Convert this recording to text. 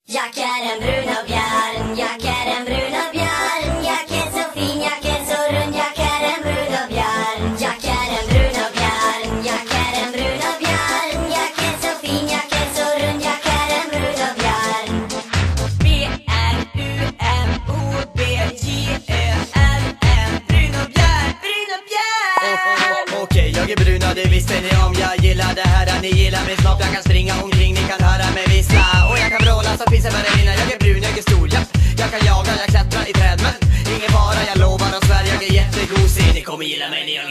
Jag är en brun och björn, jag är en brun och björn. Jag är så fin, jag är så rund, jag är en brun och björn. Jag är en brun och björn, jag är en brun och björn. Jag är så fin, jag är så rund, jag är en brun och björn. B-R-U-M-O-B-J-Ö-R-N. Brun och björn, brun och björn. Okej, jag är bruna, det visste ni om. Jag gillar det här, ni gillar min snopp. Jag kan springa omkring, ni kan höra mig vissla. Och jag kan vråla så finns det ballerina. Jag är brun, jag är stor, ja. Jag kan jaga, jag klättrar i träd. Men ingen fara, jag lovar och svär. Jag är jättegosig, ni kommer gilla mig när jag är